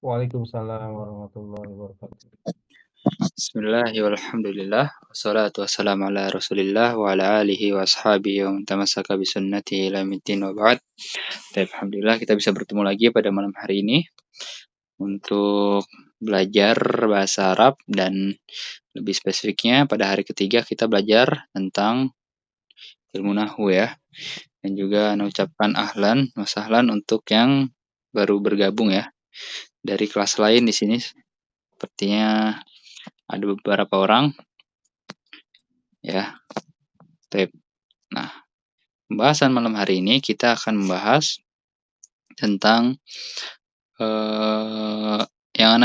Waalaikumsalam warahmatullahi wabarakatuh. Bismillahirrahmanirrahim. Wassalatu wassalamu ala Rasulillah wa ala alihi wa ashabihi wa man tamassaka bi sunnatihi ila yaumiddin wa ba'd. Baik, alhamdulillah kita bisa bertemu lagi pada malam hari ini untuk belajar bahasa Arab, dan lebih spesifiknya pada hari ketiga kita belajar tentang ilmu nahwu ya. Dan juga ana ucapkan ahlan wa sahlan untuk yang baru bergabung ya dari kelas lain di sini. Sepertinya ada beberapa orang ya. Baik. Nah, pembahasan malam hari ini kita akan membahas tentang yang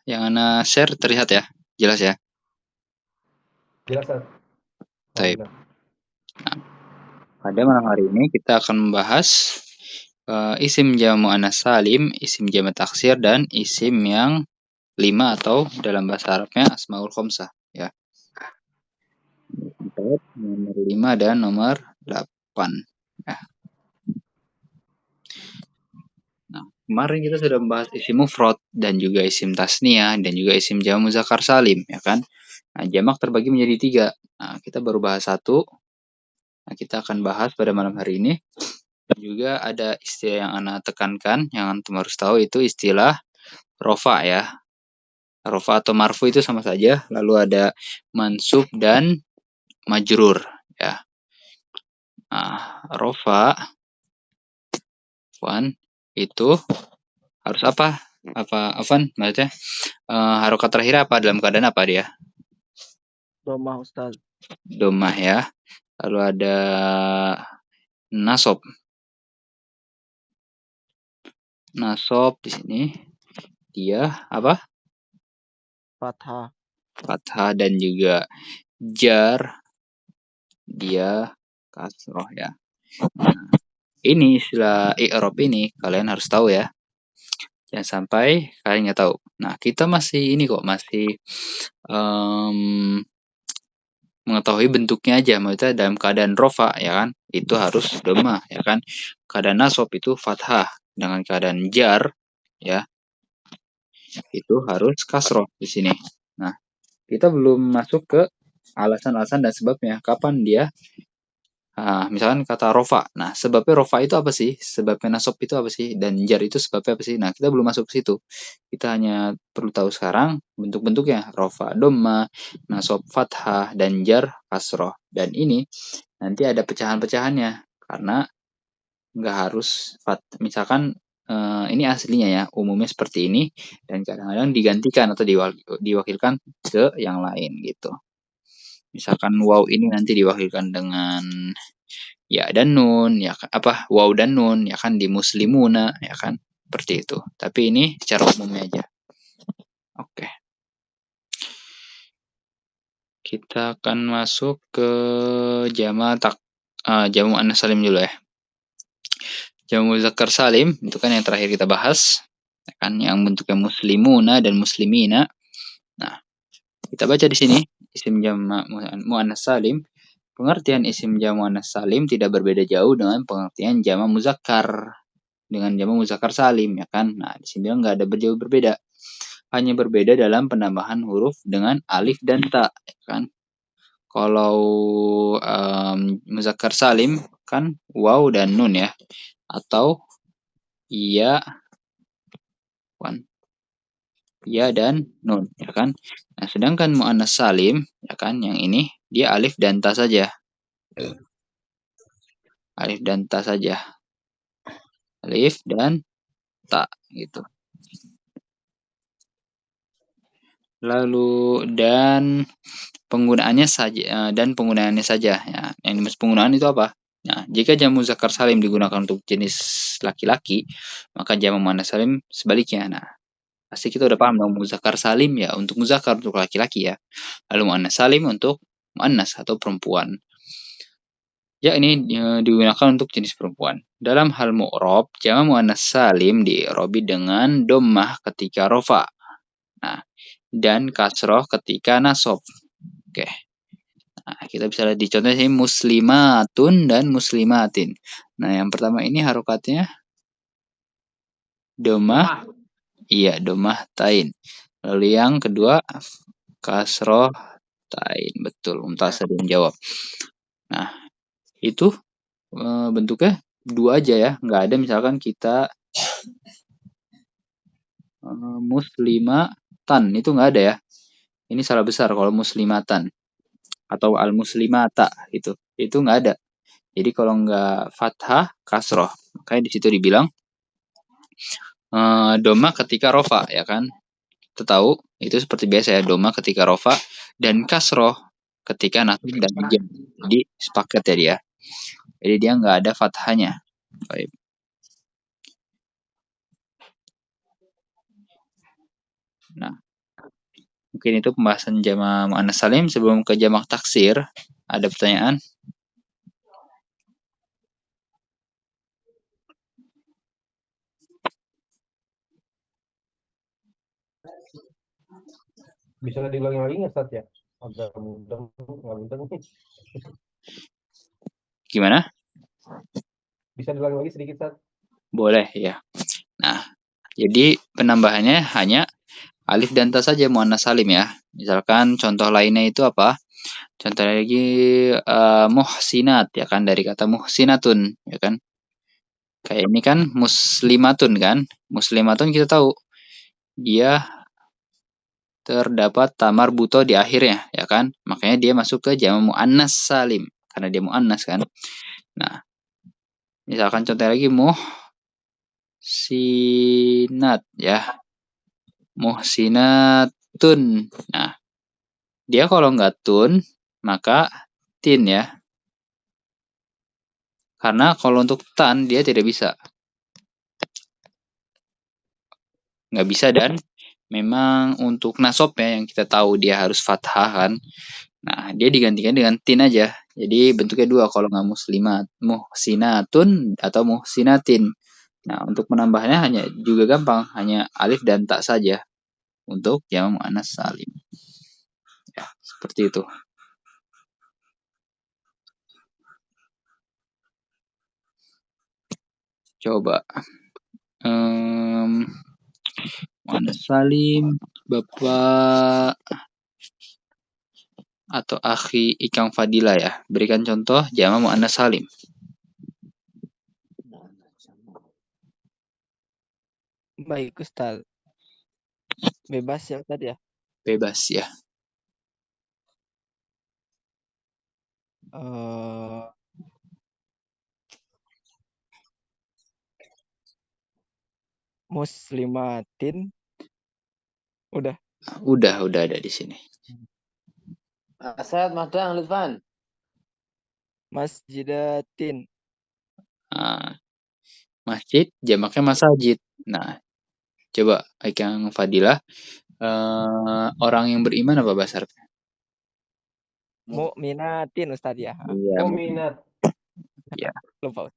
ana share terlihat ya, jelas ya. Jelas, Ustaz? Baik. Alhamdulillah. Nah, pada malam hari ini kita akan membahas isim jamak muannats salim, isim jamak taksir, dan isim yang 5 atau dalam bahasa Arabnya asmaul khamsah ya. Nomor 5 dan nomor 8 ya. Nah, kemarin kita sudah membahas isim mufrad dan juga isim tasniyah dan juga isim jamak muzakkar salim ya kan. Nah, jamak terbagi menjadi 3. Nah, kita baru bahas 1. Nah, kita akan bahas pada malam hari ini. Dan juga ada istilah yang ana tekankan, yang antum harus tahu, itu istilah rofa ya. Rofa atau marfu itu sama saja. Lalu ada mansub dan majrur ya. Nah, rofa itu harus apa? Maksudnya harokat terakhir apa, dalam keadaan apa dia? Domah, Ustaz. Domah ya. Lalu ada nasob. Nasob di sini dia apa? Fathah. Fathah. Dan juga jar dia kasroh ya. Nah, ini istilah i'rab ini kalian harus tahu ya. Jangan sampai kalian nggak tahu. Nah, kita masih ini kok, masih mengetahui bentuknya aja. Maksudnya dalam keadaan rofa ya kan, itu harus domah ya kan. Keadaan nasob itu fathah. Dengan keadaan jar ya, itu harus kasroh di sini. Nah, kita belum masuk ke alasan-alasan dan sebabnya. Kapan dia misalkan kata rofa. Nah, sebabnya rofa itu apa sih? Sebabnya nasob itu apa sih? Dan jar itu sebabnya apa sih? Nah, kita belum masuk ke situ. Kita hanya perlu tahu sekarang bentuk-bentuknya. Rofa domma, nasob fathah, dan jar kasroh. Dan ini nanti ada pecahan-pecahannya. Karena nggak harus misalkan ini aslinya ya, umumnya seperti ini, dan kadang-kadang digantikan atau diwakilkan ke yang lain gitu. Misalkan waw ini nanti diwakilkan dengan ya dan nun ya kan, waw dan nun ya kan, di muslimuna ya kan, seperti itu. Tapi ini secara umumnya aja. Oke. Kita akan masuk ke jamak muannats salim dulu ya. Jamak muzakkar salim itu kan yang terakhir kita bahas, ya kan, yang bentuknya muslimuna dan muslimina. Nah, kita baca di sini isim jamak muannats salim. Pengertian isim jamak muannats salim tidak berbeda jauh dengan pengertian jamak muzakkar dengan jamak muzakkar salim ya kan. Nah, di sini enggak ada jauh berbeda. Hanya berbeda dalam penambahan huruf dengan alif dan ta ya kan. Kalau muzakkar salim kan waw dan nun ya, atau iya dan nun ya kan. Nah, sedangkan muannats salim ya kan, yang ini dia alif dan ta saja. Alif dan ta saja. Alif dan ta gitu. Lalu dan penggunaannya saja ya. Yang dimaksud penggunaan itu apa? Nah, jika jamak muzakkar salim digunakan untuk jenis laki-laki, maka jamak muannats salim sebaliknya. Nah, pasti kita udah paham dong, muzakkar salim ya untuk muzakkar, untuk laki-laki ya. Lalu muannats salim untuk muannas atau perempuan. Ya, ini digunakan untuk jenis perempuan. Dalam hal mu'rab, jamak muannats salim di'rabi dengan dhammah ketika rafa. Nah, dan kasroh ketika nasob. Oke. Nah, kita bisa lihat di contoh sini muslimatun dan muslimatin. Nah, yang pertama ini harokatnya domah, iya domah tain. Lalu yang kedua kasroh tain, betul. Mumtaz ada yang jawab. Nah, itu bentuknya dua aja ya, nggak ada misalkan kita muslimatan, itu nggak ada ya. Ini salah besar kalau muslimatan atau al muslimata itu nggak ada. Jadi kalau nggak fathah kasroh, makanya di situ dibilang doma ketika rofa ya kan. Kita tahu itu seperti biasa ya, doma ketika rofa dan kasroh ketika nasib dan jam. Jadi sepaket ya dia. Jadi dia nggak ada fathahnya. Baik. Nah, mungkin itu pembahasan jamak muannats salim. Sebelum ke jamak taksir, ada pertanyaan? Bisa diulangi lagi nggak, Sat, ya? Agak mudah, nggak mudah nih. Gimana? Bisa diulangi lagi sedikit, Sat? Boleh ya. Nah, jadi penambahannya hanya alif dan ta saja muannats salim ya. Misalkan contoh lainnya itu apa? Contoh lagi muhsinat ya kan, dari kata muhsinatun ya kan. Kayak ini kan muslimatun kan. Muslimatun kita tahu dia terdapat tamar buto di akhirnya ya kan. Makanya dia masuk ke jamak muannats salim karena dia muannats kan. Nah, misalkan contoh lagi muhsinat ya. Muhsinatun. Nah, dia kalau nggak tun maka tin ya. Karena kalau untuk tan dia tidak bisa. Nggak bisa, dan memang untuk nasabnya yang kita tahu dia harus fathah kan. Nah, dia digantikan dengan tin aja. Jadi bentuknya dua kalau nggak muslimat, muhsinatun atau muhsinatin. Nah, untuk menambahnya hanya juga gampang, hanya alif dan tak saja untuk jamak muannats salim. Ya, seperti itu. Coba muannats salim, Bapak atau akhi Ikang Fadila ya. Berikan contoh jamak muannats salim. Baik, Ustaz. Bebas ya, Ustaz ya? Bebas ya. Muslimatin. Udah. Udah ada di sini. Asad, Madang, Lutfan. Masjidatin. Nah, masjid jamaknya masajid. Nah, coba Ikang Fadilah, orang yang beriman apa bahasa Arabnya? Mu'minatin, Ustaz ya. Iya, Mu'minat. ya. Lupa.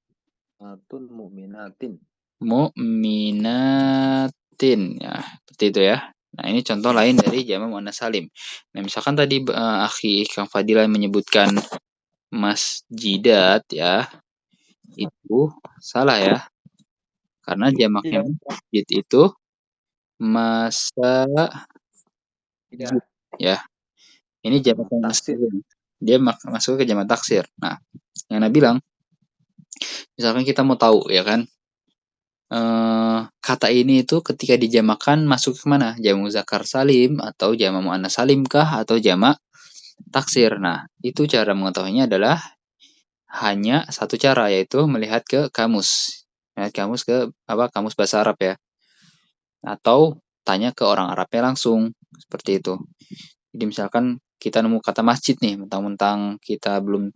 Atun mu'minatin. Mu'minatin ya, seperti itu ya. Nah, ini contoh lain dari jamak muannats salim. Nah, misalkan tadi akhi Kang Fadilah menyebutkan masjidat ya, itu salah ya. Karena jamaknya masjid itu masajid ya. Ini jamak taksir. Dia masuk ke jamak taksir. Nah, yang Nabi bilang, misalkan kita mau tahu ya kan, kata ini itu ketika dijamakan masuk ke mana? Jamak muzakkar salim atau jamak muannats salim kah atau jamak taksir. Nah, itu cara mengetahuinya adalah hanya satu cara, yaitu melihat ke kamus. Melihat kamus ke kamus bahasa Arab ya. Atau tanya ke orang Arabnya langsung, seperti itu. Jadi misalkan kita nemu kata masjid nih, mentang-mentang kita belum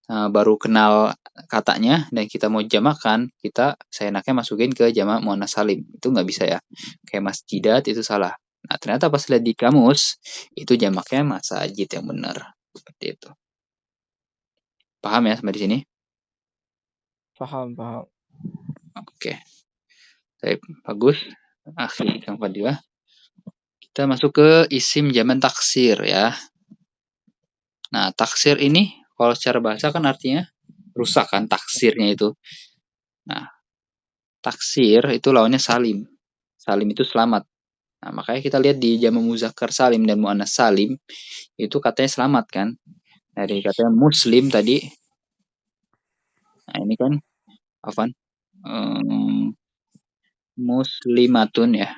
baru kenal katanya dan kita mau jamakan, kita seenaknya masukin ke jamak muannats salim. Itu nggak bisa ya. Kayak masjidat itu salah. Nah, ternyata pas lihat di kamus, itu jamaknya masajid yang benar. Seperti itu. Paham ya sampai di sini? Paham. Oke. Baik, bagus. Akhi Kang Fadilah. Kita masuk ke isim jamak taksir ya. Nah, taksir ini kalau secara bahasa kan artinya rusak kan, taksirnya itu. Nah, taksir itu lawannya salim. Salim itu selamat. Nah, makanya kita lihat di jamak muzakkar salim dan muannas salim itu katanya selamat kan. Dari katanya muslim tadi. Nah, ini kan afan muslimatun ya.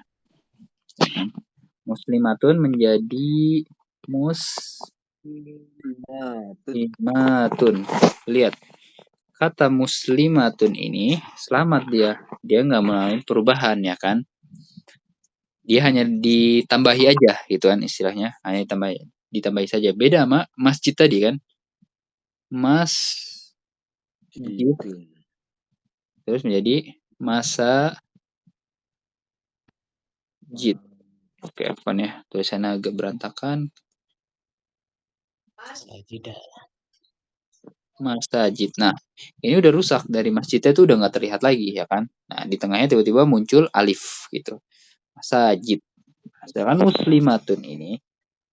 Muslimatun menjadi muslimatun. Lihat. Kata muslimatun ini selamat dia. Dia nggak mengalami perubahan ya kan. Dia hanya ditambahi aja gitu kan istilahnya. Hanya ditambahi saja. Beda sama masjid tadi kan. Masjid terus menjadi masajid. Oke, apa ya? Tulisannya agak berantakan. Masajid. Nah, ini udah rusak dari masjidnya tuh udah nggak terlihat lagi ya kan. Nah, di tengahnya tiba-tiba muncul alif gitu. Masajid. Sedangkan muslimatun ini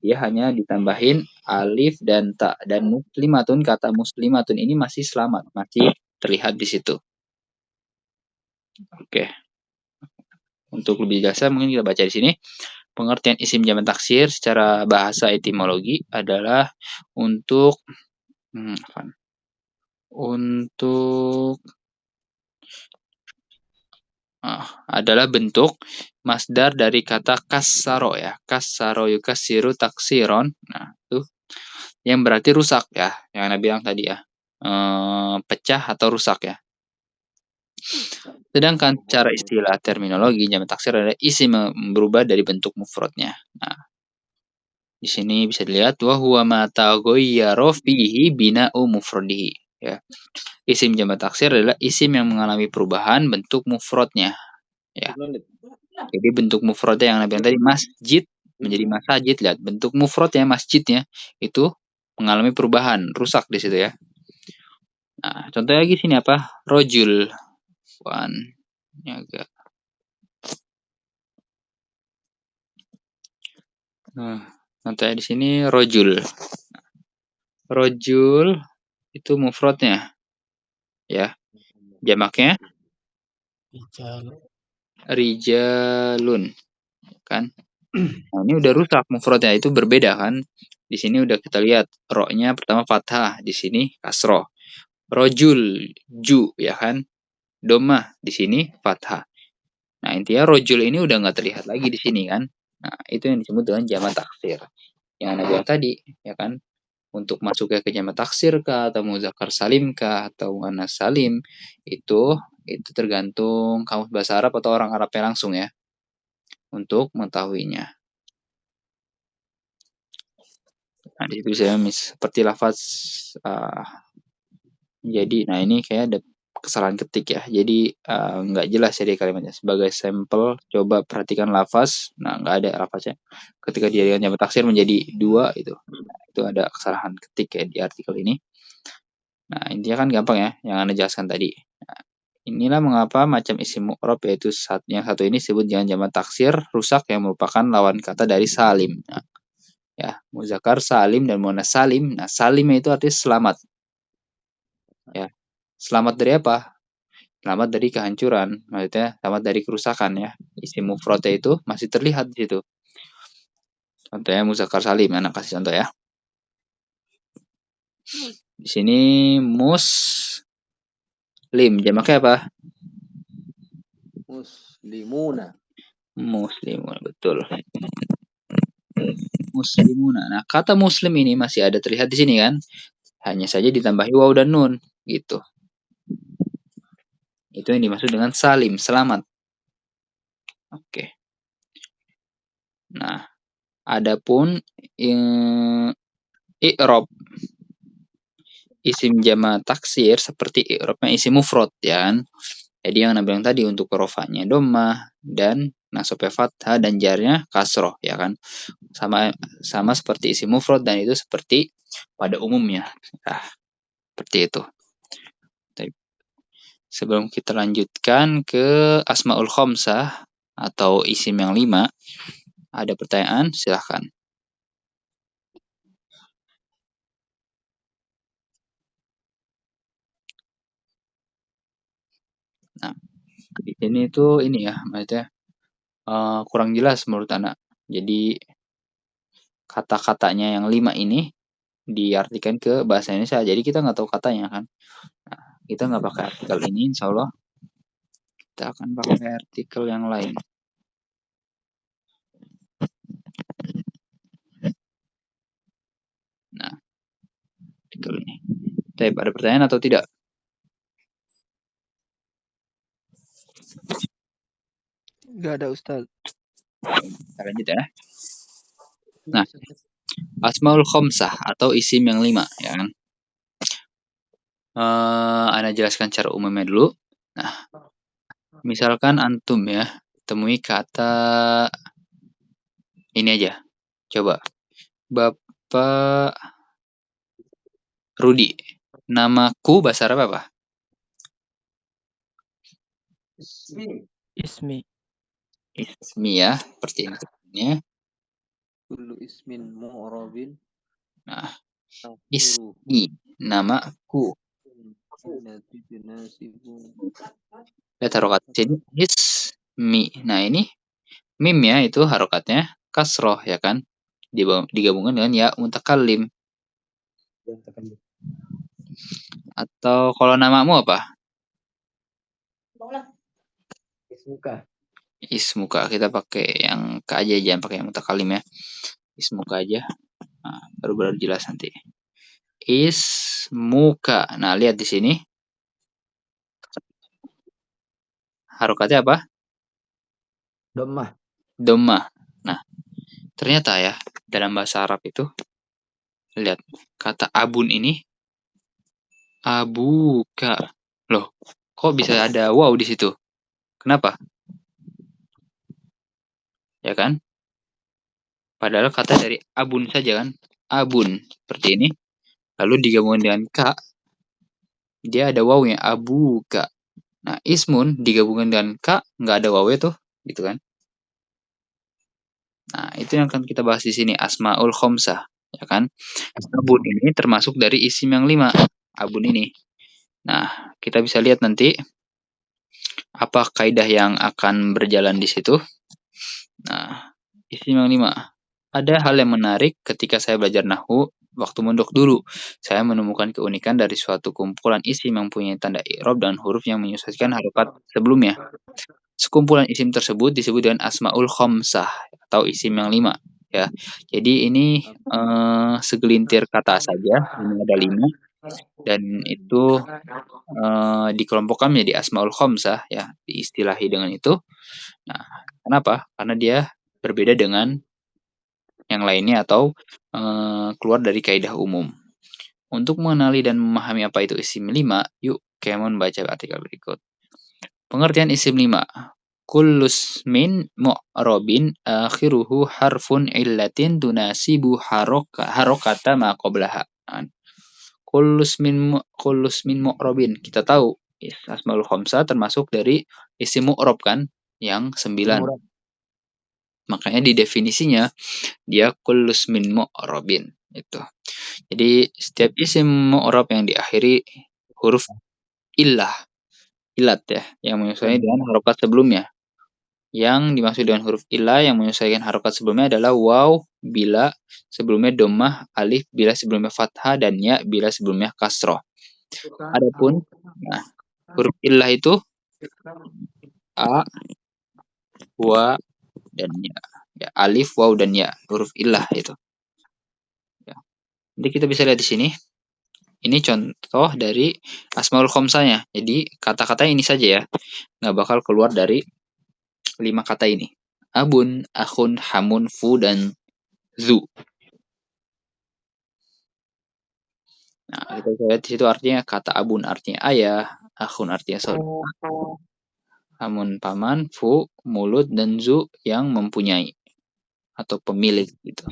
dia hanya ditambahin alif dan ta, dan muslimatun, kata muslimatun ini masih selamat, masih terlihat di situ. Oke. Untuk lebih dasar mungkin kita baca di sini. Pengertian isim jamak taksir secara bahasa etimologi adalah untuk adalah bentuk masdar dari kata kassaro ya. Kassaro yukassiru taksiron. Nah, itu yang berarti rusak ya. Yang Anda bilang tadi ya. Pecah atau rusak ya. Sedangkan cara istilah terminologi jamak taksir adalah isim berubah dari bentuk mufradnya. Nah, di sini bisa dilihat wa huwa ma taghayyara fihi bina'u mufradihi ya. Isim jamak taksir adalah isim yang mengalami perubahan bentuk mufradnya ya. Jadi bentuk mufradnya yang Nabi tadi masjid menjadi masajid, lihat bentuk mufradnya masjidnya itu mengalami perubahan, rusak di situ ya. Nah, contohnya lagi sini apa? Rojul. Ini agak. Nah, contohnya di sini rojul. Rojul itu mufradnya ya. Jamaknya rijalun kan. Nah, ini udah rusak mufradnya, itu berbeda kan. Di sini udah kita lihat ro-nya pertama fathah, di sini kasroh. Rojul ju ya kan. Domah di sini fathah. Nah, intinya rojul ini udah nggak terlihat lagi di sini kan. Nah, itu yang disebut dengan jamak taksir. Yang Anda bilang tadi ya kan. Untuk masuknya ke jamak taksir kah atau muzakkar salim kah atau muannas salim itu tergantung kamus bahasa Arab atau orang Arabnya langsung ya untuk mengetahuinya. Nah, di situ saya seperti lafaz jadi, nah ini kayak ada kesalahan ketik ya. Jadi nggak jelas jadi kalimatnya. Sebagai sampel, coba perhatikan lafaz. Nah, nggak ada lafaznya. Ketika dia dengan jamak taksir menjadi dua itu. Nah, itu ada kesalahan ketik ya di artikel ini. Nah, intinya kan gampang ya, yang Anda jelaskan tadi. Nah, inilah mengapa macam isim mu'rab yaitu yang satu ini disebut dengan jamak taksir rusak yang merupakan lawan kata dari salim. Nah, ya, muzakkar salim dan muannas salim. Nah, salimnya itu artinya selamat. Ya. Selamat dari apa? Selamat dari kehancuran, maksudnya selamat dari kerusakan ya. Isim mufradnya itu masih terlihat di situ. Contohnya muzakkar salim, anak kasih contoh ya. Di sini muslim, jamaknya apa? Muslimuna. Muslimun, betul. Muslimuna. Nah, kata muslim ini masih ada terlihat di sini kan? Hanya saja ditambahi waw dan nun, gitu. Itu yang dimaksud dengan salim, selamat. Oke. Nah, adapun i'rab isim jamak taksir seperti i'rabnya isim mufrad ya kan. Jadi yang Anda bilang tadi untuk rofanya dhammah dan nasabnya fathah dan jarnya kasroh ya kan. Sama seperti isim mufrad dan itu seperti pada umumnya. Nah, seperti itu. Sebelum kita lanjutkan ke asmaul khamsah atau isim yang 5, ada pertanyaan? Silahkan. Nah, Di sini tuh ini ya, maksudnya kurang jelas menurut anak. Jadi kata-katanya yang 5 ini diartikan ke bahasa Indonesia. Jadi kita nggak tahu katanya kan. Nah, kita nggak pakai artikel ini, insya Allah kita akan pakai artikel yang lain. Nah, artikel ini. Tapi ada pertanyaan atau tidak? Nggak ada Ustaz. Kita lanjut ya. Nah, Asmaul Khomsah atau isim yang 5 ya kan. Ana jelaskan cara umumnya dulu. Nah, misalkan antum ya temui kata ini aja. Coba. Bapak Rudi. Namaku bahasa Arab apa? Ismi. Ismi ya, seperti ini tulisannya. Kullu ismin mu'rabin Nah, akhiruhu ismi namaku. allati tunasibu Lihat harokat sini ismi. Nah, ini mim ya, itu harokatnya kasroh ya kan. Digabungkan dengan ya mutakallim. Atau kalau namamu apa? Ismuka. Ismuka. Kita pakai yang ka aja, jangan pakai yang mutakallim ya. Ismuka aja. Nah, baru jelas nanti. Ismuka. Nah, lihat di sini. Harokatnya apa? Domah. Domah. Nah, ternyata ya, dalam bahasa Arab itu, lihat, kata abun ini, abuka. Loh, kok bisa ada wow di situ? Kenapa? Ya kan? Padahal kata dari abun saja kan? Abun. Seperti ini. Lalu digabungkan dengan ka, dia ada wawnya, abuka. Nah, ismun digabungkan dengan ka, nggak ada wawnya tuh, gitu kan? Nah, itu yang akan kita bahas di sini, asmaul khomsah, ya kan? Abun ini termasuk dari isim yang 5, abun ini. Nah, kita bisa lihat nanti apa kaidah yang akan berjalan di situ. Nah, isim yang 5. Ada hal yang menarik ketika saya belajar nahwu waktu mondok dulu. Saya menemukan keunikan dari suatu kumpulan isim yang punya tanda i'rab dan huruf yang menyesuaikan harokat sebelumnya. Sekumpulan isim tersebut disebut dengan asmaul khomsah atau isim yang 5 ya. Jadi ini segelintir kata saja, ini ada 5 dan itu dikelompokkan menjadi asmaul khomsah ya, diistilahi dengan itu. Nah, kenapa? Karena dia berbeda dengan yang lainnya atau keluar dari kaidah umum. Untuk mengenali dan memahami apa itu isim 5, yuk Kemon baca artikel berikut. Pengertian isim 5. Kullus min mu'rabin akhiruhu harfun illatin tunasibu harokata ma qablaha. Kullus min mu'rabin. Kita tahu asmaul khamsah termasuk dari isim mu'rab kan yang 9. Makanya di definisinya dia kullus min mu'rabin itu. Jadi setiap isim mu'rab yang diakhiri huruf ilat ya, yang menyesuaikan dengan harokat sebelumnya. Yang dimaksud dengan huruf ilah yang menyesuaikan harokat sebelumnya adalah waw bila sebelumnya domah, alif bila sebelumnya fathah, dan ya bila sebelumnya kasroh. Adapun nah, huruf ilah itu a, wa, dan ya. Ya, alif, waw, dan ya, huruf ilah itu. Ya. Jadi kita bisa lihat di sini. Ini contoh dari asmaul khomsanya. Jadi kata-kata ini saja ya, nggak bakal keluar dari 5 kata ini. Abun, akhun, hamun, fu, dan zu. Nah, kita bisa lihat di situ artinya kata abun artinya ayah, akhun artinya saudara, hamun paman, fu mulut, dan zu yang mempunyai atau pemilik gitu.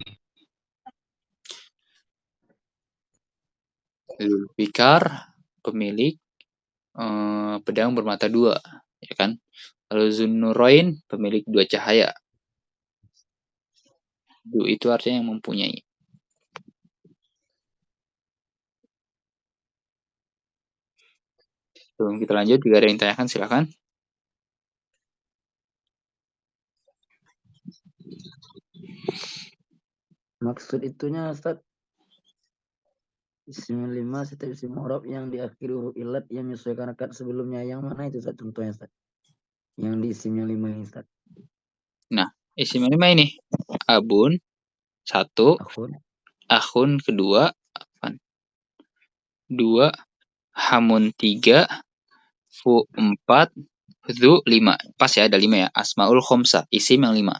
Zulfikar pemilik pedang bermata dua, ya kan? Lalu Zunnurain pemilik dua cahaya. Zu itu artinya yang mempunyai. Sebelum kita lanjut, jika ada yang tanyakan silakan. Maksud itunya Ustaz, isim 5 setiap isim mu'rab yang diakhiri huruf ilat yang menyesuaikan harokat sebelumnya. Yang mana itu Ustaz contohnya Ustaz? Yang di isim yang 5 ini Ustaz. Nah, isim yang 5 ini. Abun, 1. Akhun. Akhun, kedua. 2. Hamun, 3. Fu, 4. Dzu, 5. Pas ya, ada 5 ya. Asmaul khomsa, isim yang 5.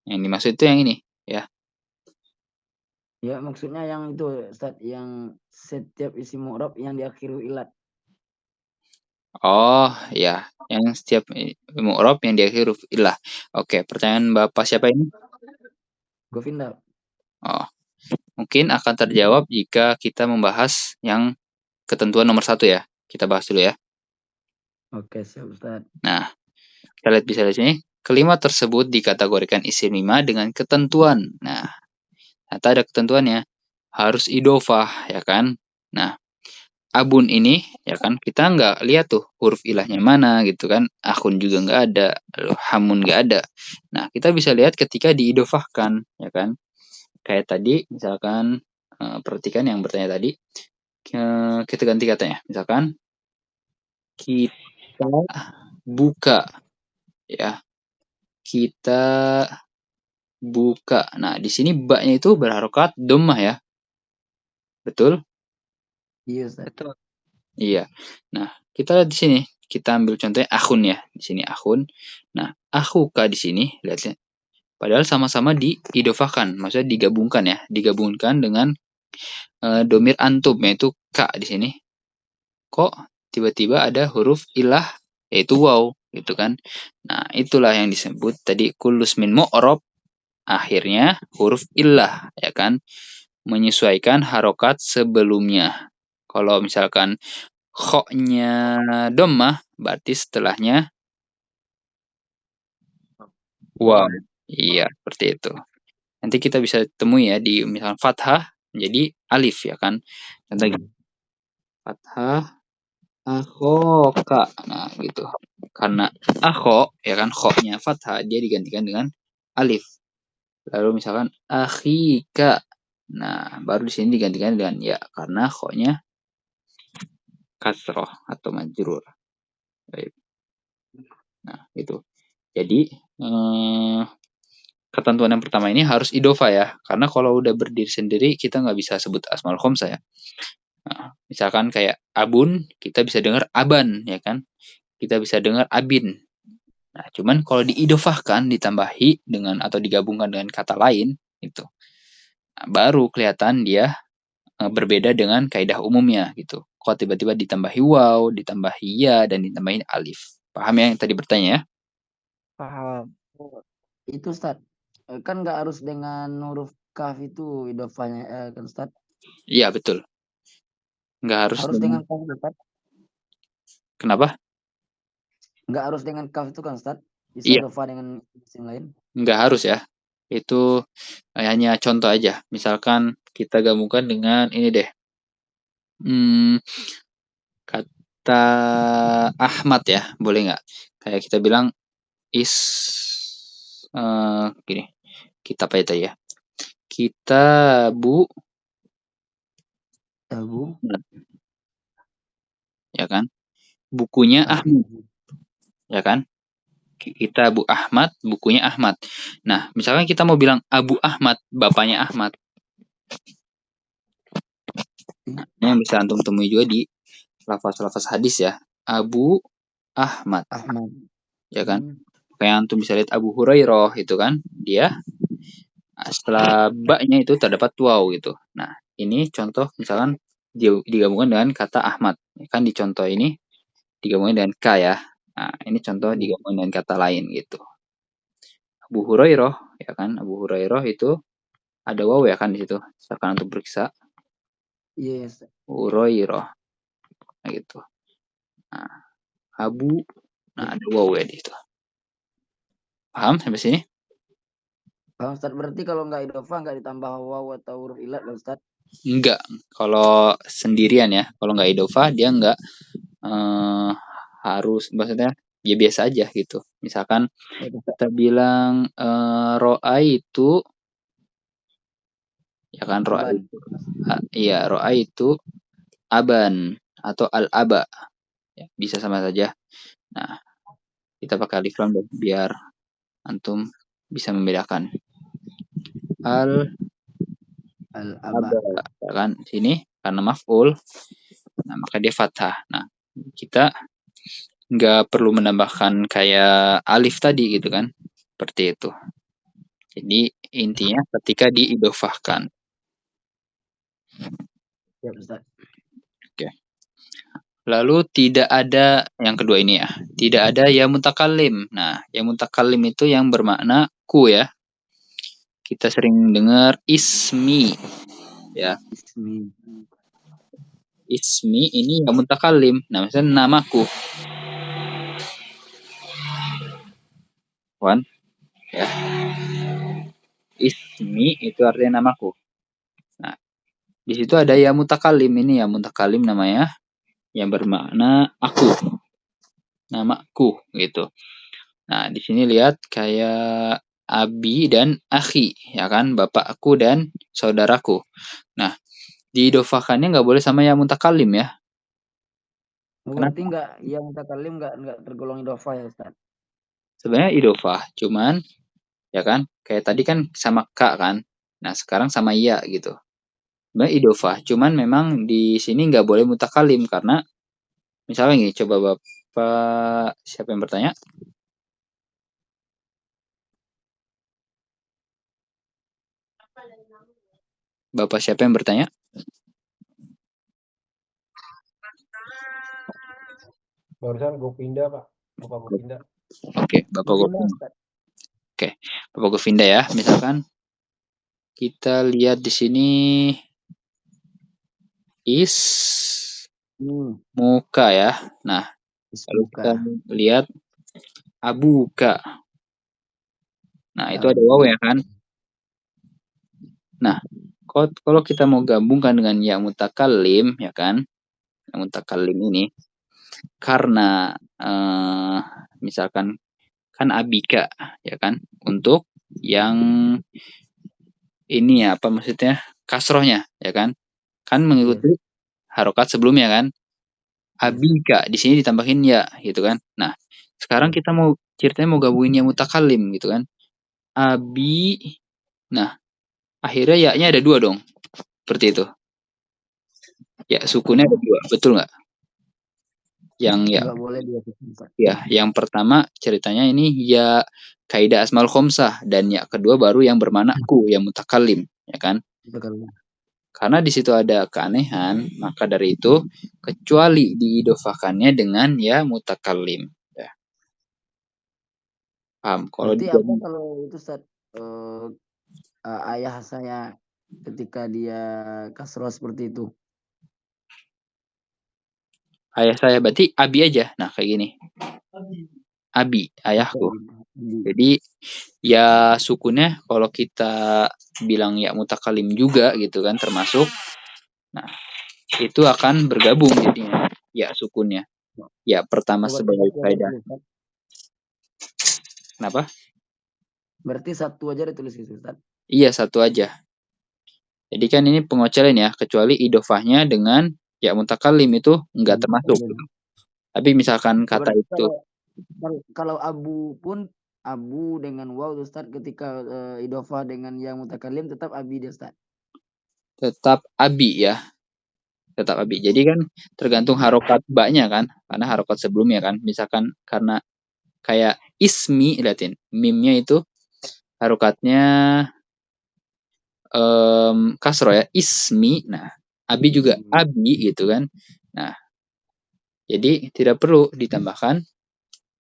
Yang dimaksud itu yang ini, ya. Ya maksudnya yang itu Ustaz, yang setiap isim mu'rab yang diakhiri huruf ilat. Oh, ya. Yang setiap mu'rab yang diakhiri huruf ilah. Oke, pertanyaan Bapak siapa ini? Govinda. Oh, mungkin akan terjawab jika kita membahas yang ketentuan nomor 1 ya. Kita bahas dulu ya. Oke, siap Ustaz. Nah, kita lihat bisa di sini. Kelima tersebut dikategorikan isim 5 dengan ketentuan. Nah, ternyata ada ketentuannya. Harus idofah, ya kan? Nah, abun ini, ya kan, kita nggak lihat tuh huruf ilahnya mana gitu kan. Akhun juga nggak ada, lalu hamun nggak ada. Nah, kita bisa lihat ketika diidofahkan, ya kan. Kayak tadi, misalkan, perhatikan yang bertanya tadi, kita ganti katanya. Misalkan, kita buka, ya. Kita buka. Nah, di sini ba-nya itu berharokat dhammah ya. Betul? Iya Ustaz. Betul. Iya. Nah, kita lihat di sini. Kita ambil contohnya akhun ya. Di sini akhun. Nah, akhuka di sini, lihat ya. Padahal sama-sama diidofahkan, maksudnya digabungkan ya. Digabungkan dengan domir antum, yaitu ka di sini. Kok tiba-tiba ada huruf ilah, yaitu waw, gitu kan. Nah, itulah yang disebut tadi kulus min mu'rab, akhirnya huruf ilah, ya kan. Menyesuaikan harokat sebelumnya. Kalau misalkan kho-nya dhammah, berarti setelahnya waw. Iya, seperti itu. Nanti kita bisa temui ya di misalkan fathah menjadi alif ya kan. Contoh gini, fathah akhoka. Nah, gitu. Karena akho ya kan kho-nya fathah, dia digantikan dengan alif. Lalu misalkan akhika. Nah, baru di sini digantikan dengan ya karena kho-nya kasroh atau majrur. Baik. Nah, itu. Jadi, ketentuan yang pertama ini harus idofa ya. Karena kalau udah berdiri sendiri, kita nggak bisa sebut asmaul khomsa ya. Nah, misalkan kayak abun, kita bisa dengar aban, ya kan? Kita bisa dengar abin. Nah, cuman kalau diidofahkan, ditambahi dengan atau digabungkan dengan kata lain, itu. Nah, baru kelihatan dia berbeda dengan kaidah umumnya gitu. Kok tiba-tiba ditambahi waw, ditambahi ya, dan ditambahin alif. Paham ya yang tadi bertanya ya? Paham. Itu Ustaz, kan nggak harus dengan huruf kaf itu idofahnya kan Ustaz. Iya, betul. Nggak harus Harus dengan kaf Ustaz. Kenapa? Nggak harus dengan kaf itu kan Ustaz. Bisa Iya, idofah dengan isim lain. nggak harus ya. Itu hanya contoh aja. Misalkan kita gabungkan dengan ini deh. Kata Ahmad ya, boleh nggak? Kayak kita bilang is gini. Kita apa itu ya? Kita Tabu. ya kan? Bukunya Ahmad, ya kan? Kita Abu Ahmad, bukunya Ahmad. Nah, misalkan kita mau bilang Abu Ahmad, bapaknya Ahmad. Nah, ini yang bisa antum temui juga di lafaz-lafaz hadis ya. Abu Ahmad, Ahmad. ya kan? Kayak antum bisa lihat Abu Hurairah itu kan, dia setelah ba-nya itu terdapat waw gitu. Nah, ini contoh misalkan digabungkan dengan kata Ahmad. Kan di contoh ini digabungkan dengan ka ya. Nah, ini contoh digabungkan dengan kata lain gitu. Abu Hurairah, ya kan? Abu Hurairah itu ada waw ya kan di situ. Misalkan untuk periksa Yes. Hurairah. Nah, gitu. Nah, Abu, nah ada waw ya di situ. Paham sampai sini? Paham Ustaz, berarti kalau nggak idofah nggak ditambah waw atau huruf ilat kan Ustaz? Enggak. Kalau sendirian ya, kalau nggak idofah dia nggak harus, maksudnya ya biasa aja gitu. Misalkan Ya, Ustaz. kita bilang ro'a itu, ya kan ro'a Aban. itu, iya ro'a itu aban atau al-aba, ya, bisa sama saja. Nah, kita pakai alif lam deh, biar antum bisa membedakan. Al-aba, Al-aba. ya kan? Sini karena maf'ul, nah maka dia fathah. Nah, kita nggak perlu menambahkan kayak alif tadi gitu kan, seperti itu. Jadi intinya ketika diidofahkan. Ya, Ustaz. Oke. Lalu tidak ada yang kedua ini ya, tidak ada ya mutakallim. Nah, ya mutakallim itu yang bermakna ku ya. Kita sering dengar ismi ya. Ismi. Ismi ini ya mutakallim. Nah, misalnya namaku. Wan, ya. Ismi itu artinya namaku. Nah, di situ ada ya mutakallim, ini ya mutakallim namanya yang bermakna aku. Namaku gitu. Nah, di sini lihat kayak abi dan akhi, ya kan? Bapakku dan saudaraku. Nah, diidofakannya nggak boleh sama ya mutakallim ya. Berarti Kenapa? enggak, ya mutakallim enggak tergolong idofah ya, Ustaz. Sebenarnya idofah, cuman ya kan, kayak tadi kan sama kak kan. Nah, sekarang sama iya gitu. Sebenarnya idofah, cuman memang di sini nggak boleh mutakallim karena misalnya nih, coba Bapak siapa yang bertanya? Bapak siapa yang bertanya? Barusan gue pindah, Pak. Bapak gue pindah. Oke, Bapak Mungkin Govinda. Ustaz. Oke, Bapak Govinda ya. Misalkan kita lihat di sini is muka ya. Nah, kalau kita Ismuka. lihat abuka. Nah, itu ada waw ya kan? Nah, kalau kita mau gabungkan dengan ya mutakallim ya kan? Yang mutakallim ini karena misalkan kan abika ya kan? Untuk yang ini ya apa maksudnya? Kasrohnya ya kan? Kan mengikuti harokat sebelumnya kan? Abika di sini ditambahin ya gitu kan. Nah, sekarang kita mau ceritanya mau gabungin yang mutakallim gitu kan. Abi. Nah, akhirnya ya-nya ada dua dong. Seperti itu. Ya, sukunnya ada dua. Betul nggak? Yang ya, Enggak boleh dia Ustaz. ya, yang pertama ceritanya ini ya kaidah asmaul khomsah dan ya kedua baru yang bermakna ku, yang mutakallim, ya kan? Mutakallim. Karena di situ ada keanehan, maka dari itu kecuali diidofakannya dengan ya mutakallim. Ya. Paham? Kalau Berarti apa dijadiin kalau itu Ustaz, ayah saya ketika dia kasroh seperti itu? ayah saya berarti abi aja. Nah, kayak gini. Abi, ayahku. Jadi ya sukunnya kalau kita bilang ya mutakallim juga gitu kan termasuk. Nah, itu akan bergabung jadinya ya sukunnya. Ya pertama Berarti sebagai satu aja kaidah. ditulis, Ustaz. Kenapa? Berarti satu aja ditulis gitu, Ustaz. Iya, satu aja. Jadi kan ini pengocelan ya, kecuali idofahnya dengan ya mutakallim itu enggak termasuk. Tapi misalkan kata Berarti itu kalau abu pun abu dengan waw Ustaz, ketika idofah dengan yang mutakallim tetap abi dia Ustaz. tetap abi ya, tetap abi. Jadi kan tergantung harokat baknya kan, karena harokat sebelumnya kan. Misalkan karena kayak ismi, liatin, mimnya itu harokatnya kasro ya, ismi. Nah, abi juga abi gitu kan. Nah, jadi tidak perlu ditambahkan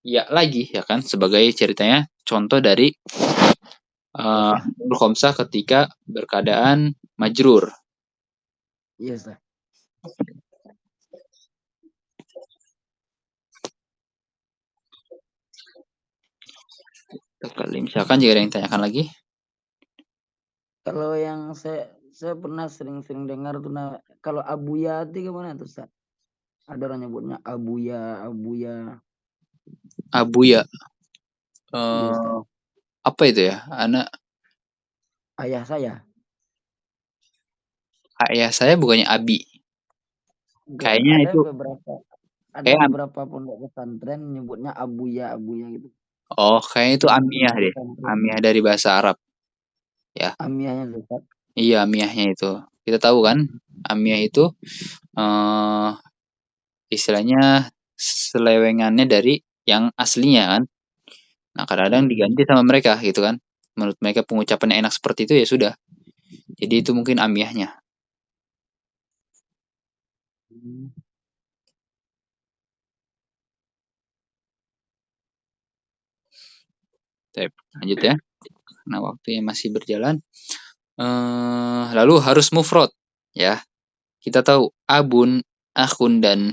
ya lagi ya kan sebagai ceritanya contoh dari khomsah ketika berkeadaan majrur. Iya Ustaz. Misalkan jika ada yang tanyakan lagi. Kalau yang saya pernah sering dengar tuh kalau abuya itu gimana tuh Ustaz? Ada orang nyebutnya abuya. Abuya. Iya, Ustaz. Apa itu ya? Anak Ayah saya. ayah saya bukannya Abi. Kayaknya Ada itu kayak beberapa pondok pesantren nyebutnya abuya gitu. kayaknya itu amiyah deh. Amiyah dari bahasa Arab. Ya. Amiyahnya Ustaz. Iya, amiyahnya itu. Kita tahu kan, amiyah itu istilahnya selewengannya dari yang aslinya kan. Nah, kadang-kadang diganti sama mereka gitu kan. Menurut mereka pengucapannya enak seperti itu ya sudah. Jadi itu mungkin amiyahnya. Baik, lanjut ya. Nah, waktunya masih berjalan. Lalu harus mufrad ya. Kita tahu abun, akhun dan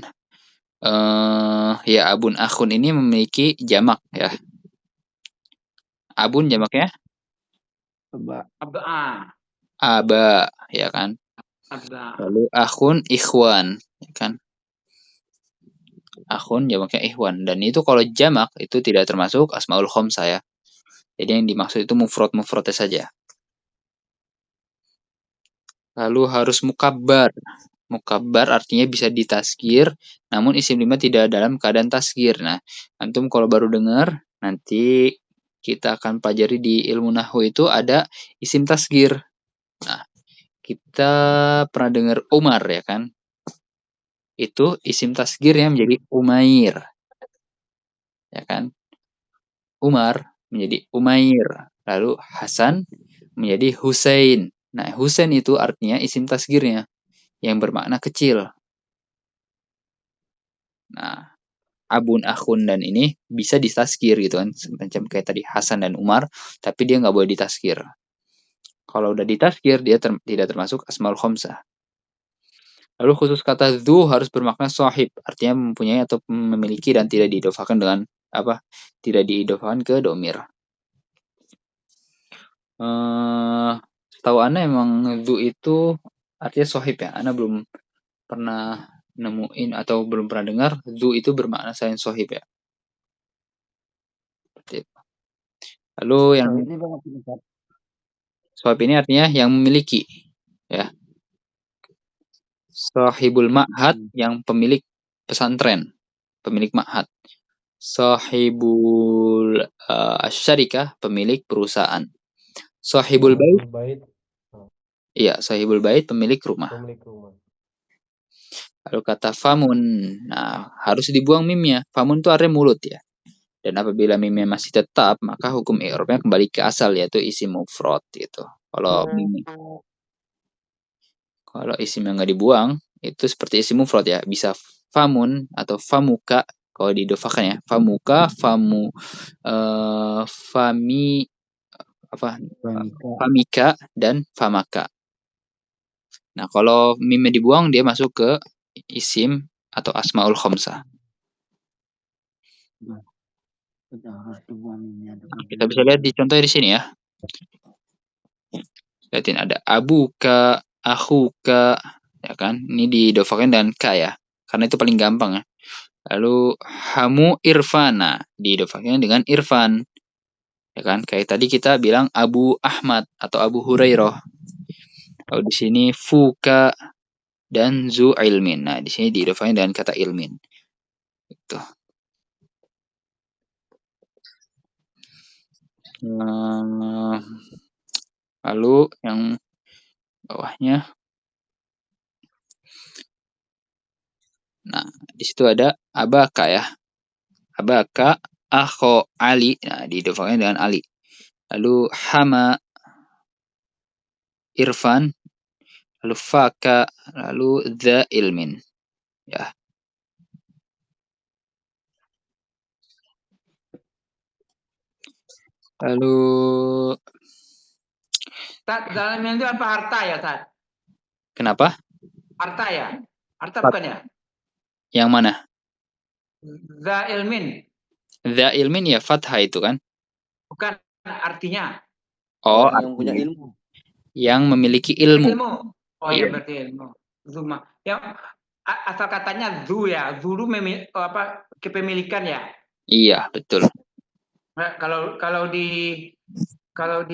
ya abun akhun ini memiliki jamak ya. Abun jamaknya aba ya kan. Lalu akhun ikhwan ya kan. Akhun jamaknya ikhwan dan itu kalau jamak itu tidak termasuk asmaul khamsah ya. Jadi yang dimaksud itu mufradnya saja. Lalu harus mukabbar. Mukabbar artinya bisa ditaskir, namun isim lima tidak dalam keadaan taskir. Nah, antum kalau baru dengar, nanti kita akan pelajari di ilmu nahwu itu ada isim taskir. Nah, kita pernah dengar Umar ya kan? Itu isim tasgirnya menjadi Umair. Ya kan? Umar menjadi Umair. Lalu Hasan menjadi Husain. Nah, Husain itu artinya isim tasgirnya yang bermakna kecil. Nah, abun, akhun, dan ini bisa ditaskir gitu kan. Semacam kayak tadi Hasan dan Umar, tapi dia nggak boleh ditaskir. Kalau udah ditaskir, dia tidak termasuk asmaul khamsah. Lalu khusus kata dzu harus bermakna sahib, artinya mempunyai atau memiliki dan tidak diidofakan dengan apa? Tidak diidofakan ke domir. Tahu Ana emang dzu itu artinya sahib ya. Ana belum pernah nemuin atau belum pernah dengar dzu itu bermakna selain sahib ya. Seperti itu. Lalu yang sahib ini artinya yang memiliki ya. Sahibul ma'had yang pemilik pesantren, pemilik ma'had. Sahibul syarikah pemilik perusahaan. Sahibul bait. Iya, sahibul bait pemilik rumah. Lalu kata famun. Nah, harus dibuang mimnya. Famun itu artinya mulut ya. Dan apabila mimnya masih tetap, maka hukum i'rabnya kembali ke asal yaitu isim mufrad gitu. Kalau isim yang nggak dibuang itu seperti isim mufrad ya, bisa famun atau famuka kalau diidofakan ya. Famuka, famika dan famaka. Nah, kalau mimnya dibuang dia masuk ke isim atau asmaul khamsah. Kita bisa lihat di contohnya di sini ya. Lihatin ada abuka, akhuka, ya kan? Ini diidofakan dengan ka ya. Karena itu paling gampang ya. Lalu hamu irfana diidofakan dengan irfan. Ya kan? Kayak tadi kita bilang Abu Ahmad atau Abu Hurairah. Lalu di sini fuka dan zu ilmin. Nah, di sini diidofakan dengan kata ilmin. Itu. Lalu yang bawahnya. Nah, di situ ada abaka ya. Abaka akho Ali. Nah, diidofakan dengan Ali. Lalu hama irfan. Lalu faka. Lalu dza ilmin. Ya. Lalu Tat, dalam yang itu apa harta ya, Tat? kenapa? Harta ya? Harta bukan ya? Yang mana? Za ilmin. Dza ilmin ya fathah itu kan? Bukan artinya. Oh, yang punya ilmu. Yang memiliki ilmu. Oh iya, berarti ilmu. Zuma. Yang asal katanya zu ya. Zulu kepemilikan ya. Iya, betul. Nah, kalau di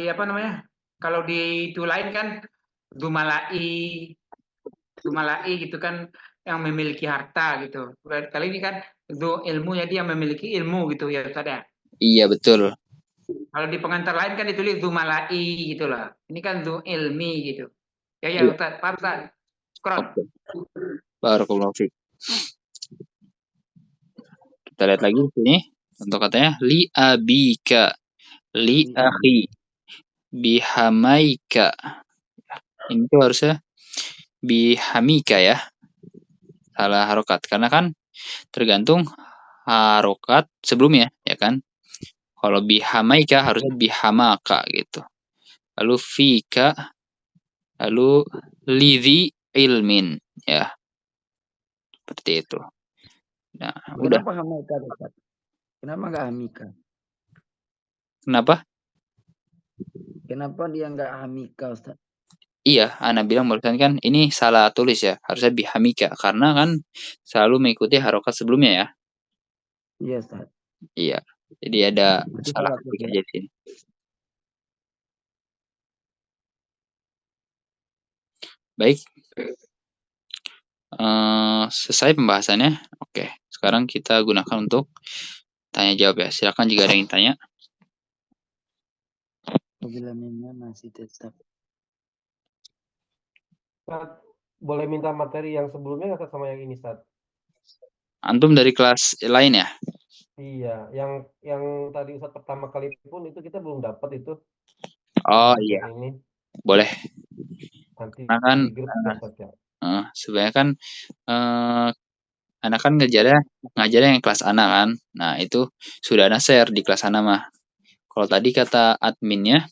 apa namanya? Kalau di itu lain kan Dumalai gitu kan yang memiliki harta gitu. Kali ini kan itu ilmu, jadi yang memiliki ilmu gitu ya Ustaz ya. Iya, betul. Kalau di pengantar lain kan ditulis Dumalai gitu lah. Ini kan Du ilmi gitu. Ya ya Iya. Ustaz, paham Ustaz. Skron. Oke. Barakallahu fiik. Kita lihat lagi di sini untuk katanya li abika, li akhi, bihamaika. Ini tuh harusnya bihamika ya. Salah harokat karena kan tergantung harokat sebelumnya ya kan. Kalau bihamaika harusnya bihamaka gitu. Lalu fika, lalu lidhi ilmin ya. Seperti itu. Nah, udah. Kenapa Hamika, Ustaz? Kenapa nggak Hamika? Kenapa? Kenapa dia nggak Hamika, Ustaz? Iya, Ana bilang barusan kan ini salah tulis ya. Harusnya bihamika karena kan selalu mengikuti harokat sebelumnya ya. Iya, Ustaz. Iya. Jadi ada Berarti salah salah ketik tulis aja ya. di sini. Baik. Selesai pembahasannya. Oke, sekarang kita gunakan untuk tanya jawab ya. Silakan jika ada yang tanya. Apabila memang masih tetap. Ustaz, boleh minta materi yang sebelumnya nggak Ustaz, sama yang ini Ustaz? Antum dari kelas lain ya? Iya, yang tadi Ustaz pertama kali pun itu kita belum dapat itu Oh materi iya, ini. boleh. Nanti Karena kan di grup ya Ustaz ya. sebenarnya kan anak kan ngajarnya yang kelas anak kan. Nah, itu sudah Ana share di kelas Ana mah. Kalau tadi kata adminnya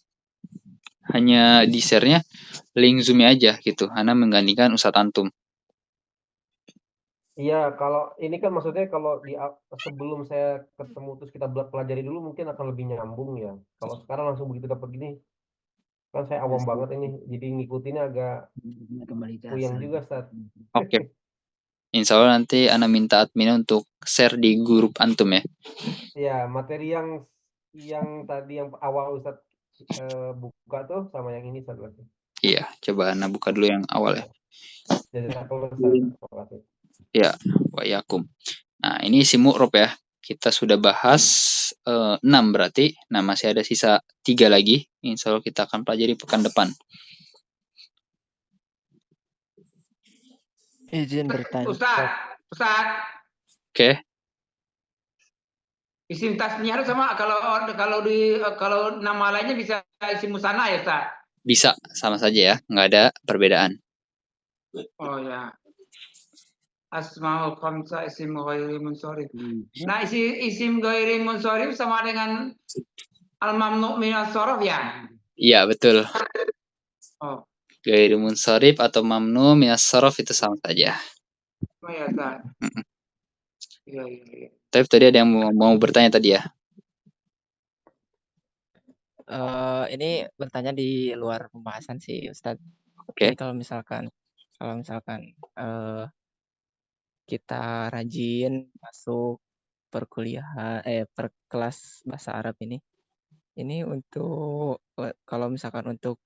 hanya di share-nya link Zoom-nya aja gitu. Ana menggantikan Ustadz Antum. Iya, kalau ini kan maksudnya kalau sebelum saya ketemu terus kita pelajari dulu mungkin akan lebih nyambung ya. Kalau sekarang langsung begitu dapat gini, kan saya awam banget ini, jadi ngikutinnya agak Kembali ke puyeng asal. juga, Ustaz. Oke. Insya Allah nanti Ana minta adminnya untuk share di grup Antum ya. Ya, materi yang tadi yang awal Ustaz buka tuh sama yang ini Ustaz lagi. Iya, coba Ana buka dulu yang awal ya. Jazakallah Ustaz. Terima kasih. Ya, wa yakum. Nah, ini isi mu'rob ya. Kita sudah bahas 6 berarti. Nah, masih ada sisa 3 lagi. Insya Allah kita akan pelajari pekan depan. Izin bertanya. Ustaz. Oke. Isim tasniah sama kalau nama lainnya bisa isim musanna ya Ustaz? Bisa, sama saja ya. Nggak ada perbedaan. Oh ya. Asmaul khamsa isim ghairi munsharif. Nah, isim ghairi munsharif sama dengan al-mamnu min as-sarf ya? Iya, betul. Oh. Ghairu munsharif atau mamnu minas sarf itu sama saja. Oh ya, Ustaz. Iya. Tapi tadi ada yang mau bertanya tadi ya. Ini bertanya di luar pembahasan sih, Ustadz. Oke. Jadi kalau misalkan kita rajin masuk per kelas bahasa Arab ini untuk kalau misalkan untuk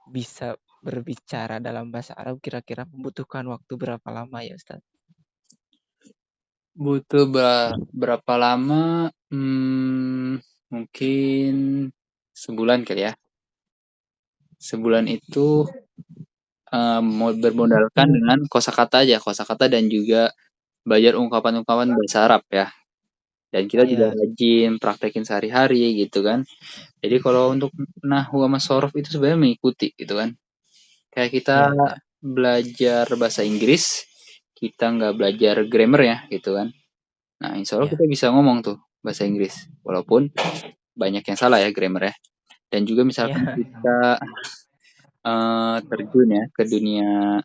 bisa berbicara dalam bahasa Arab kira-kira membutuhkan waktu berapa lama ya, Ustadz? Butuh berapa lama? Mungkin sebulan kali ya. Sebulan itu bermodalkan dengan kosakata aja, kosakata dan juga belajar ungkapan-ungkapan bahasa Arab ya. Dan kita juga rajin praktekin sehari-hari gitu kan. Jadi kalau untuk nahwu sama sorof itu sebenarnya mengikuti gitu kan. Kayak kita belajar bahasa Inggris, kita nggak belajar grammar ya gitu kan. Nah, insya Allah kita bisa ngomong tuh bahasa Inggris. Walaupun banyak yang salah ya grammar ya. Dan juga misalkan kita terjun ya ke dunia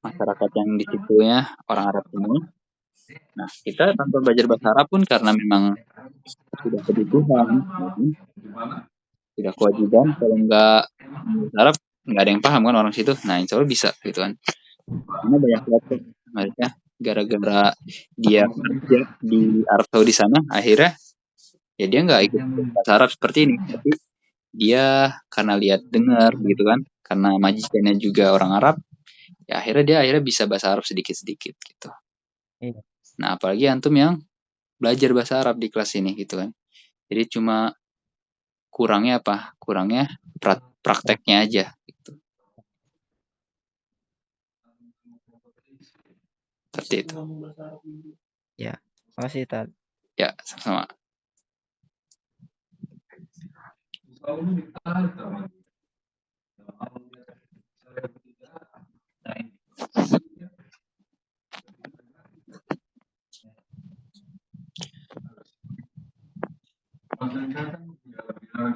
masyarakat yang di situnya orang Arab semua. Nah, kita tanpa belajar bahasa Arab pun karena memang sudah kebutuhan, sudah kewajiban. Kalau nggak bahasa Arab, nggak ada yang paham kan orang situ. Nah, insya Allah bisa gitu kan. Karena banyak banget maksudnya gara-gara dia kerja di Arab Saudi sana, akhirnya ya dia nggak ikut bahasa Arab seperti ini, tapi dia karena lihat dengar gitu kan, karena majikannya juga orang Arab, ya akhirnya dia bisa bahasa Arab sedikit-sedikit gitu. Iya. Nah, apalagi antum yang belajar bahasa Arab di kelas ini gitu kan. Jadi cuma kurangnya apa? Kurangnya prakteknya aja gitu. Seperti itu. Ya, makasih Tad. Ya, sama-sama.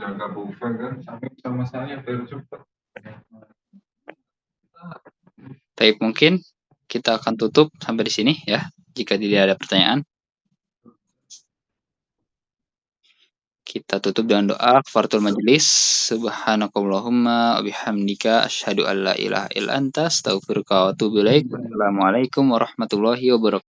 Jaga bukan kan sama saya biar cepat. Baik, mungkin kita akan tutup sampai di sini ya, jika tidak ada pertanyaan. Kita tutup dengan doa kafaratul majelis. Subhanakallahumma wa bihamdika asyhadu an la ilaha illa anta astaghfiruka wa atubu ilaik. Wassalamualaikum warahmatullahi wabarakatuh.